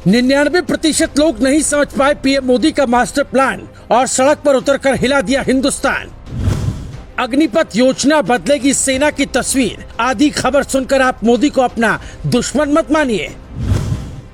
99% लोग नहीं समझ पाए पीएम मोदी का मास्टर प्लान और सड़क पर उतरकर हिला दिया हिंदुस्तान। अग्निपथ योजना बदलेगी सेना की तस्वीर, आदि खबर सुनकर आप मोदी को अपना दुश्मन मत मानिए।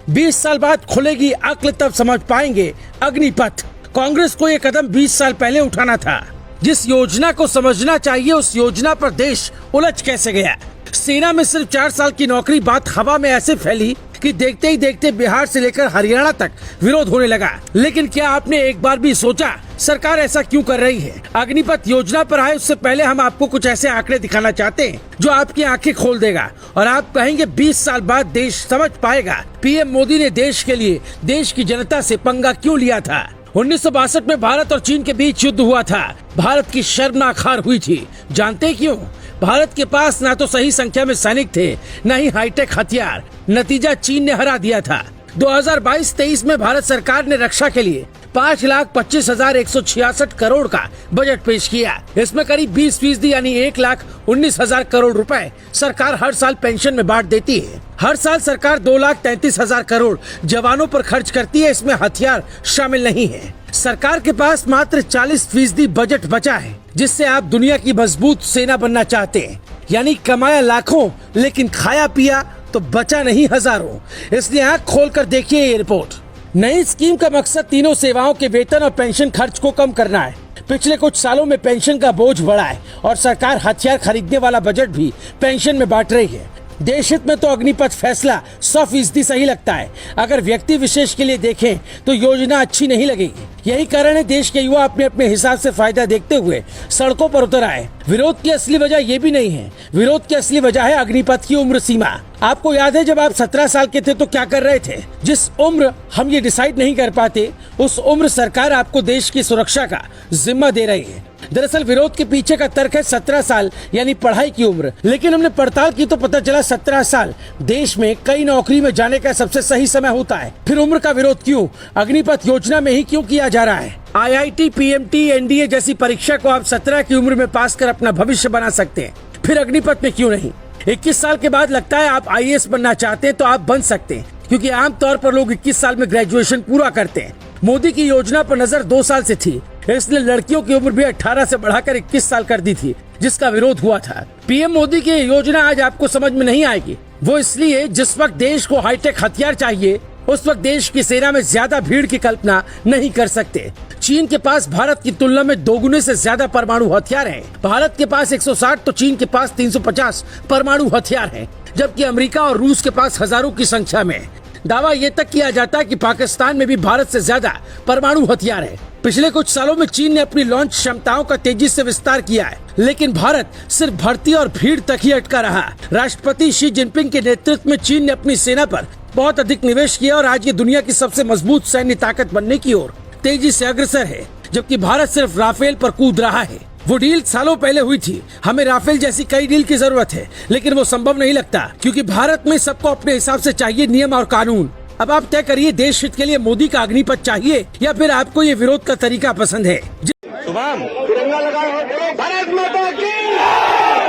20 साल बाद खुलेगी अक्ल, तब समझ पाएंगे अग्निपथ। कांग्रेस को ये कदम 20 साल पहले उठाना था। जिस योजना को समझना चाहिए उस योजना पर देश उलझ कैसे गया। सेना में सिर्फ 4 साल की नौकरी, बात हवा में ऐसे फैली कि देखते ही देखते बिहार से लेकर हरियाणा तक विरोध होने लगा। लेकिन क्या आपने एक बार भी सोचा सरकार ऐसा क्यों कर रही है? अग्निपथ योजना पर आए उससे पहले हम आपको कुछ ऐसे आंकड़े दिखाना चाहते हैं जो आपकी आंखें खोल देगा और आप कहेंगे 20 साल बाद देश समझ पाएगा पीएम मोदी ने देश के लिए, देश की जनता से पंगा क्यों लिया था। 1962 में भारत और चीन के बीच युद्ध हुआ था। भारत की शर्मनाक हार हुई थी। जानते क्यों? भारत के पास ना तो सही संख्या में सैनिक थे, न ही हाईटेक हथियार। नतीजा चीन ने हरा दिया था। 2022-23 में भारत सरकार ने रक्षा के लिए 5,25,166 करोड़ का बजट पेश किया। इसमें करीब 20% यानी 1,19,000 करोड़ रुपए सरकार हर साल पेंशन में बांट देती है। हर साल सरकार 2,33,000 करोड़ जवानों पर खर्च करती है। इसमें हथियार शामिल नहीं है। सरकार के पास मात्र 40% बजट बचा है, जिससे आप दुनिया की मजबूत सेना बनना चाहते हैं। यानी कमाया लाखों लेकिन खाया पिया तो बचा नहीं हजारों। इसलिए आँख खोल कर देखिए ये रिपोर्ट। नई स्कीम का मकसद तीनों सेवाओं के वेतन और पेंशन खर्च को कम करना है। पिछले कुछ सालों में पेंशन का बोझ बढ़ा है और सरकार हथियार खरीदने वाला बजट भी पेंशन में बांट रही है। देश हित में तो अग्निपथ फैसला 100% सही लगता है। अगर व्यक्ति विशेष के लिए देखें तो योजना अच्छी नहीं लगेगी। यही कारण है देश के युवा अपने अपने हिसाब से फायदा देखते हुए सड़कों पर उतर आए। विरोध की असली वजह ये भी नहीं है। विरोध की असली वजह है अग्निपथ की उम्र सीमा। आपको याद है जब आप 17 साल के थे तो क्या कर रहे थे? जिस उम्र हम ये डिसाइड नहीं कर पाते उस उम्र सरकार आपको देश की सुरक्षा का जिम्मा दे रही है। दरअसल विरोध के पीछे का तर्क है 17 साल यानी पढ़ाई की उम्र। लेकिन हमने पड़ताल की तो पता चला 17 साल देश में कई नौकरी में जाने का सबसे सही समय होता है। फिर उम्र का विरोध क्यों? अग्निपथ योजना में ही क्यों किया जा रहा है? IIT, PMT, NDA जैसी परीक्षा को आप 17 की उम्र में पास कर अपना भविष्य बना सकते हैं। फिर अग्निपथ में क्यों नहीं? 21 साल के बाद लगता है आप IAS बनना चाहते हैं तो आप बन सकते हैं, क्योंकि आमतौर पर लोग 21 साल में ग्रेजुएशन पूरा करते हैं। मोदी की योजना पर नजर 2 साल से थी, इसलिए लड़कियों की उम्र भी 18 से बढ़ाकर 21 साल कर दी थी, जिसका विरोध हुआ था। पीएम मोदी की योजना आज आपको समझ में नहीं आएगी। वो इसलिए जिस वक्त देश को हाईटेक हथियार चाहिए उस वक्त देश की सेना में ज्यादा भीड़ की कल्पना नहीं कर सकते। चीन के पास भारत की तुलना में 2 गुने से ज्यादा परमाणु हथियार हैं। भारत के पास 160 तो चीन के पास 350 परमाणु हथियार हैं, जबकि अमेरिका और रूस के पास हजारों की संख्या में। दावा ये तक किया जाता है कि पाकिस्तान में भी भारत से ज्यादा परमाणु हथियार है। पिछले कुछ सालों में चीन ने अपनी लॉन्च क्षमताओं का तेजी से विस्तार किया है, लेकिन भारत सिर्फ भर्ती और भीड़ तक ही अटका रहा। राष्ट्रपति शी जिनपिंग के नेतृत्व में चीन ने अपनी सेना पर बहुत अधिक निवेश किया और आज ये दुनिया की सबसे मजबूत सैन्य ताकत बनने की ओर तेजी से अग्रसर है, जबकि भारत सिर्फ राफेल पर कूद रहा है। वो डील सालों पहले हुई थी। हमें राफेल जैसी कई डील की जरूरत है, लेकिन वो संभव नहीं लगता, क्योंकि भारत में सबको अपने हिसाब से चाहिए नियम और कानून। अब आप तय करिए, देश हित के लिए मोदी का अग्निपथ चाहिए या फिर आपको ये विरोध का तरीका पसंद है। शुभम तिरंगा लगाओ। भारत माता की,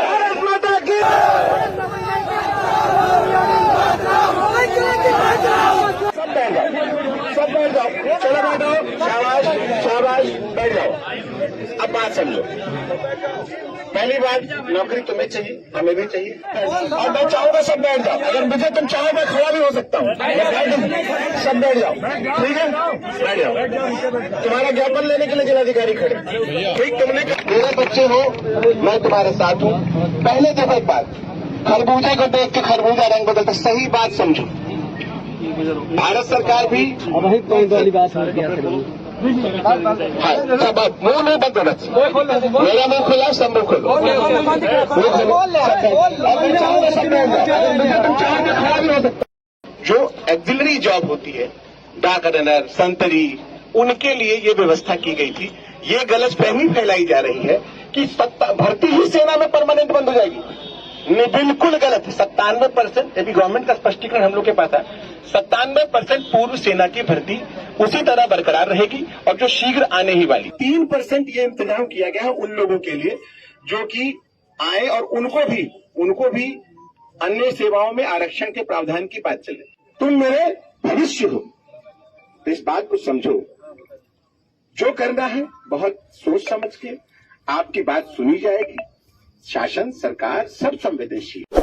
भारत माता की। सब बैठ जाओ, चलो बैठो। शाबाश शाबाश, बैठ जाओ। अब बात समझो। पहली बात, नौकरी तुम्हें चाहिए, हमें भी चाहिए, और मैं चाहूंगा सब बैठ जाओ। अगर मुझे तुम चाहो मैं खड़ा भी हो सकता हूँ। सब बैठ जाओ, ठीक है? बैठ जाओ। तुम्हारा ज्ञापन लेने के लिए जिलाधिकारी खड़े। ठीक, तुमने मेरे बच्चे हो, मैं तुम्हारे साथ हूँ। पहले देखो एक बात, खरबूजे को देख के खरबूजा रंग बदलता। सही बात समझो। भारत सरकार भी वाली बात मुंह नहीं बंद होना चाहिए। मेरा मुंह खुला, सब मुंह खोलो। जो एक्सिलरी जॉब होती है, डाक रनर, संतरी, उनके लिए ये व्यवस्था की गई थी। ये गलतफहमी फैलाई जा रही है कि भर्ती ही सेना में परमानेंट बंद हो जाएगी। नहीं, बिल्कुल गलत है। 97%, यदि गवर्नमेंट का स्पष्टीकरण हम लोग के पास है, 97% पूर्व सेना की भर्ती उसी तरह बरकरार रहेगी और जो शीघ्र आने ही वाली 3% ये इंतजाम किया गया है उन लोगों के लिए जो कि आए और उनको भी अन्य सेवाओं में आरक्षण के प्रावधान की बात चले। तुम मेरे भविष्य हो। तो इस बात को समझो, जो करना है बहुत सोच समझ के, आपकी बात सुनी जाएगी। शासन, सरकार सब संवेदनशील।